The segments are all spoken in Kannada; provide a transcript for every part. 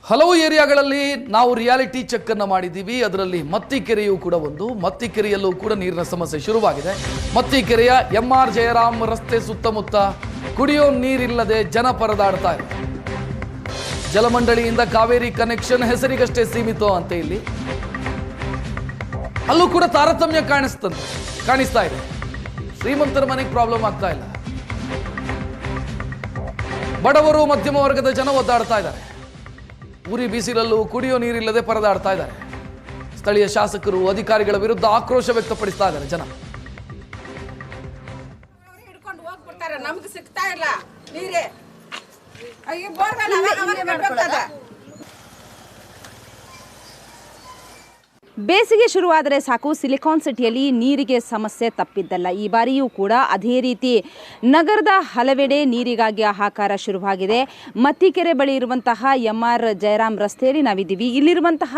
ಹಲವು ಏರಿಯಾಗಳಲ್ಲಿ ನಾವು ರಿಯಾಲಿಟಿ ಚೆಕ್ ಅನ್ನು ಮಾಡಿದ್ದೀವಿ. ಅದರಲ್ಲಿ ಮತ್ತಿಕೆರೆಯೂ ಕೂಡ ಒಂದು. ಮತ್ತಿಕೆರೆಯಲ್ಲೂ ಕೂಡ ನೀರಿನ ಸಮಸ್ಯೆ ಶುರುವಾಗಿದೆ. ಮತ್ತಿಕೆರೆಯ MR ಜಯರಾಮ್ ರಸ್ತೆ ಸುತ್ತಮುತ್ತ ಕುಡಿಯೋ ನೀರಿಲ್ಲದೆ ಜನ ಪರದಾಡ್ತಾ ಇದೆ. ಜಲಮಂಡಳಿಯಿಂದ ಕಾವೇರಿ ಕನೆಕ್ಷನ್ ಹೆಸರಿಗಷ್ಟೇ ಸೀಮಿತ ಅಂತ ಇಲ್ಲಿ ಅಲ್ಲೂ ಕೂಡ ತಾರತಮ್ಯ ಕಾಣಿಸ್ತಾ ಇದೆ. ಶ್ರೀಮಂತರ ಮನೆಗೆ ಪ್ರಾಬ್ಲಮ್ ಆಗ್ತಾ ಇಲ್ಲ. ಬಡವರು ಮಧ್ಯಮ ವರ್ಗದ ಜನ ಒದ್ದಾಡ್ತಾ ಇದ್ದಾರೆ. ಉರಿ ಬಿಸಿಲಲ್ಲೂ ಕುಡಿಯೋ ನೀರಿಲ್ಲದೆ ಪರದಾಡ್ತಾ ಇದ್ದಾರೆ. ಸ್ಥಳೀಯ ಶಾಸಕರು ಅಧಿಕಾರಿಗಳ ವಿರುದ್ಧ ಆಕ್ರೋಶ ವ್ಯಕ್ತಪಡಿಸ್ತಾ ಇದ್ದಾರೆ ಜನ. ಹಿಡ್ಕೊಂಡು ಹೋಗ್ಬಿಡ್ತಾರೆ, ನಮ್ಗೆ ಸಿಗ್ತಾ ಇಲ್ಲ ನೀರೇ. ಬೇಸಿಗೆ ಶುರುವಾದರೆ ಸಾಕು, ಸಿಲಿಕಾನ್ ಸಿಟಿಯಲ್ಲಿ ನೀರಿಗೆ ಸಮಸ್ಯೆ ತಪ್ಪಿದ್ದಲ್ಲ. ಈ ಬಾರಿಯೂ ಕೂಡ ಅದೇ ರೀತಿ ನಗರದ ಹಲವೆಡೆ ನೀರಿಗಾಗಿ ಹಾಹಾಕಾರ ಶುರುವಾಗಿದೆ. ಮತ್ತಿಕೆರೆ ಬಳಿ ಇರುವಂತಹ MR ಜಯರಾಮ್ ರಸ್ತೆಯಲ್ಲಿ ನಾವಿದ್ದೀವಿ. ಇಲ್ಲಿರುವಂತಹ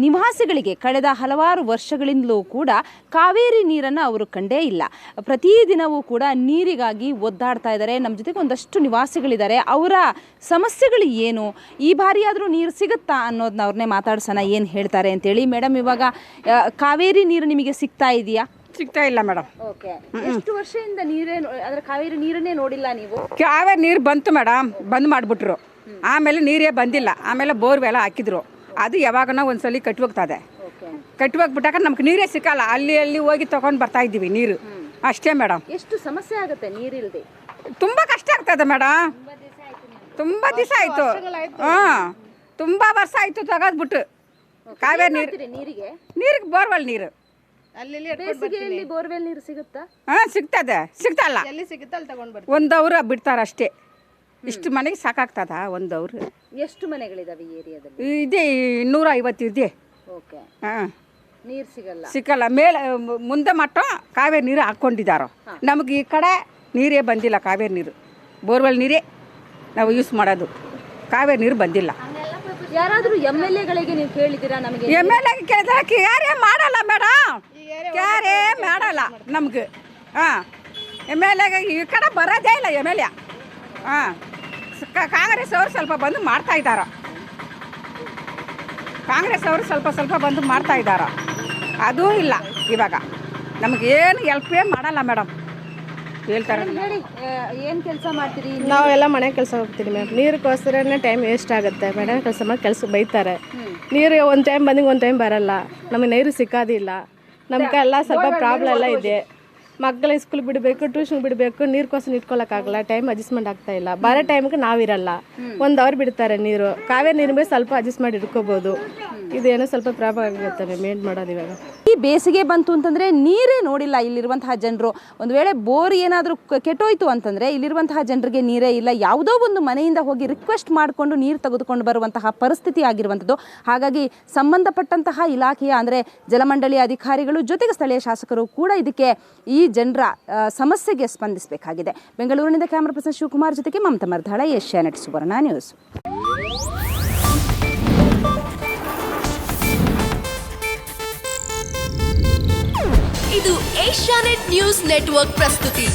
ನಿವಾಸಿಗಳಿಗೆ ಕಳೆದ ಹಲವಾರು ವರ್ಷಗಳಿಂದಲೂ ಕೂಡ ಕಾವೇರಿ ನೀರನ್ನು ಅವರು ಕಂಡೇ ಇಲ್ಲ. ಪ್ರತಿದಿನವೂ ಕೂಡ ನೀರಿಗಾಗಿ ಒದ್ದಾಡ್ತಾ ಇದ್ದಾರೆ. ನಮ್ಮ ಜೊತೆಗೆ ಒಂದಷ್ಟು ನಿವಾಸಿಗಳಿದ್ದಾರೆ. ಅವರ ಸಮಸ್ಯೆಗಳು ಏನು, ಈ ಬಾರಿಯಾದರೂ ನೀರು ಸಿಗುತ್ತಾ ಅನ್ನೋದನ್ನ ಅವ್ರನ್ನೇ ಮಾತಾಡ್ಸೋಣ, ಏನು ಹೇಳ್ತಾರೆ ಅಂತೇಳಿ. ಮೇಡಮ್, ಇವಾಗ ಕಾವೇರಿ ನೀರು ನಿಮಗೆ ಸಿಗ್ತಾ ಇದೆಯಾ? ಸಿಗ್ತಾ ಇಲ್ಲ ಮೇಡಮ್. ಓಕೆ, ಎಷ್ಟು ವರ್ಷದಿಂದ ಕಾವೇರಿ ನೀರನ್ನೇ ನೋಡಿಲ್ಲ ನೀವು? ಕಾವೇರಿ ನೀರು ಬಂತು ಮೇಡಮ್, ಬಂದ್ ಮಾಡಿಬಿಟ್ರು. ಆಮೇಲೆ ನೀರೇ ಬಂದಿಲ್ಲ. ಆಮೇಲೆ ಬೋರ್ವೆಲ್ಲ ಹಾಕಿದ್ರು. ಅದು ಯಾವಾಗನ ಒಂದ್ಸಲಿ ಕಟ್ಟಿ ಹೋಗ್ತದೆ. ಕಟ್ಟಿ ಹೋಗ್ಬಿಟ್ಟಾಗ ನಮ್ಗೆ ನೀರೇ ಸಿಕ್ಕಲ್ಲ. ಅಲ್ಲಿ ಹೋಗಿ ತಗೊಂಡು ಬರ್ತಾ ಇದ್ದೀವಿ ನೀರು, ಅಷ್ಟೇ ಮೇಡಮ್. ಎಷ್ಟು ಸಮಸ್ಯೆ ಆಗುತ್ತೆ ನೀರಿಲ್ಲದೆ? ತುಂಬ ಕಷ್ಟ ಆಗ್ತದೆ ಮೇಡಮ್. ತುಂಬ ದಿವಸ ಆಯಿತು. ಹಾಂ, ತುಂಬ ವರ್ಷ ಆಯಿತು ತಗೋದ್ಬಿಟ್ಟು ಕಾವೇರಿ ನೀರಿಗೆ ಬೋರ್ವೆಲ್ ನೀರು. ಬೇಸಿಗೆಯಲ್ಲಿ ಬೋರ್ವೆಲ್ ನೀರು ಸಿಗುತ್ತಾ? ಹಾಂ, ಸಿಗ್ತಲ್ಲ. ಒಂದು ಅವರ್ ಬಿಡ್ತಾರೆ ಅಷ್ಟೇ. ಇಷ್ಟು ಮನೆಗೆ ಸಾಕಾಗ್ತದ ಒಂದು ಅವರ್. ಎಷ್ಟು ಮನೆಗಳಿದಾವೆ ಈ ಏರಿಯಾದಲ್ಲಿ? ಇದೆ 250 ಇದೆ. ಓಕೆ. ಹಾಂ, ನೀರು ಸಿಕ್ಕಲ್ಲ. ಮೇಲೆ ಮುಂದೆ ಮಟ್ಟ ಕಾವೇರಿ ನೀರು ಹಾಕ್ಕೊಂಡಿದ್ದಾರೋ. ನಮಗೆ ಈ ಕಡೆ ನೀರೇ ಬಂದಿಲ್ಲ. ಕಾವೇರಿ ನೀರು ಬೋರ್ವೆಲ್ ನೀರೇ ನಾವು ಯೂಸ್ ಮಾಡೋದು. ಕಾವೇರಿ ನೀರು ಬಂದಿಲ್ಲ. ಯಾರಾದರೂ MLAಗಳಿಗೆ ನೀವು ಕೇಳಿದ್ದೀರಾ? ನಮಗೆ MLA ಕೇಳಿದ್ರೆ ಕ್ಯಾರೇ ಮಾಡಲ್ಲ ಮೇಡಮ್, ಕ್ಯಾರೇ ಮಾಡಲ್ಲ ನಮ್ಗೆ. ಹಾಂ, MLA ಈ ಕಡೆ ಬರೋದೇ ಇಲ್ಲ MLA. ಹಾಂ, ಕಾಂಗ್ರೆಸ್ ಅವರು ಸ್ವಲ್ಪ ಬಂದು ಮಾಡ್ತಾ ಇದ್ದಾರ. ಸ್ವಲ್ಪ ಬಂದು ಮಾಡ್ತಾ ಇದ್ದಾರ. ಅದೂ ಇಲ್ಲ. ಇವಾಗ ನಮಗೇನು ಹೆಲ್ಪೇ ಮಾಡಲ್ಲ ಮೇಡಮ್. ಹೇಳ್ತಾರೆ. ಹೇಳಿ, ಏನು ಕೆಲಸ ಮಾಡ್ತೀರಿ? ನಾವೆಲ್ಲ ಮನೆ ಕೆಲಸ ಹೋಗ್ತೀವಿ ಮೇಡಮ್. ನೀರಿಗೋಸ್ಕರನೇ ಟೈಮ್ ವೇಸ್ಟ್ ಆಗುತ್ತೆ. ಮೇಡಮ್ ಕೆಲಸ ಮಾಡಿ ಬೈತಾರೆ. ನೀರು ಒಂದು ಟೈಮ್ ಬಂದಿಗೆ ಒಂದು ಟೈಮ್ ಬರಲ್ಲ. ನಮಗೆ ನೀರು ಸಿಕ್ಕೋದಿಲ್ಲ. ನಮ್ಗೆ ಎಲ್ಲ ಸ್ವಲ್ಪ ಪ್ರಾಬ್ಲಮ್ ಎಲ್ಲ ಇದೆ. ಮಕ್ಕಳ ಸ್ಕೂಲ್ ಬಿಡಬೇಕು, ಟ್ಯೂಷನ್ ಬಿಡಬೇಕು. ನೀರಿಗೋಸ್ಕರ ಇಟ್ಕೊಳ್ಳೋಕ್ಕಾಗಲ್ಲ. ಟೈಮ್ ಅಡ್ಜಸ್ಟ್ಮೆಂಟ್ ಆಗ್ತಾ ಇಲ್ಲ. ಬರೋ ಟೈಮ್ಗೆ ನಾವಿರಲ್ಲ. 1 ಅವರ್ ಬಿಡ್ತಾರೆ ನೀರು. ಕಾವೇರಿ ನೀರು ಮೇಲೆ ಸ್ವಲ್ಪ ಅಡ್ಜಸ್ಟ್ ಮಾಡಿ ಇಟ್ಕೋಬೋದು. ಇದೇನೋ ಸ್ವಲ್ಪ ಪ್ರಾಬ್ಲಮ್ ಆಗುತ್ತೆ ಮ್ಯಾಮ್. ಏನು ಮಾಡೋದು ಇವಾಗ? ಈ ಬೇಸಿಗೆ ಬಂತು ಅಂತಂದರೆ ನೀರೇ ನೋಡಿಲ್ಲ ಇಲ್ಲಿರುವಂತಹ ಜನರು. ಒಂದು ವೇಳೆ ಬೋರ್ ಏನಾದರೂ ಕೆಟ್ಟೋಯ್ತು ಅಂತಂದರೆ ಇಲ್ಲಿರುವಂತಹ ಜನರಿಗೆ ನೀರೇ ಇಲ್ಲ. ಯಾವುದೋ ಒಂದು ಮನೆಯಿಂದ ಹೋಗಿ ರಿಕ್ವೆಸ್ಟ್ ಮಾಡಿಕೊಂಡು ನೀರು ತೆಗೆದುಕೊಂಡು ಬರುವಂತಹ ಪರಿಸ್ಥಿತಿ ಆಗಿರುವಂಥದ್ದು. ಹಾಗಾಗಿ ಸಂಬಂಧಪಟ್ಟಂತಹ ಇಲಾಖೆಯ ಅಂದರೆ ಜಲಮಂಡಳಿ ಅಧಿಕಾರಿಗಳು ಜೊತೆಗೆ ಸ್ಥಳೀಯ ಶಾಸಕರು ಕೂಡ ಇದಕ್ಕೆ ಈ ಜನರ ಸಮಸ್ಯೆಗೆ ಸ್ಪಂದಿಸಬೇಕಾಗಿದೆ. ಬೆಂಗಳೂರಿನಿಂದ ಕ್ಯಾಮರಾ ಪರ್ಸನ್ ಶಿವಕುಮಾರ್ ಜೊತೆಗೆ ಮಮತಾ ಮರ್ಧಾಳ, ಏಷ್ಯಾನೆಟ್ ಸುವರ್ಣ ನ್ಯೂಸ್. ಇದು ಏಷ್ಯಾನೆಟ್ ನ್ಯೂಸ್ ನೆಟ್ವರ್ಕ್ ಪ್ರಸ್ತುತಿ.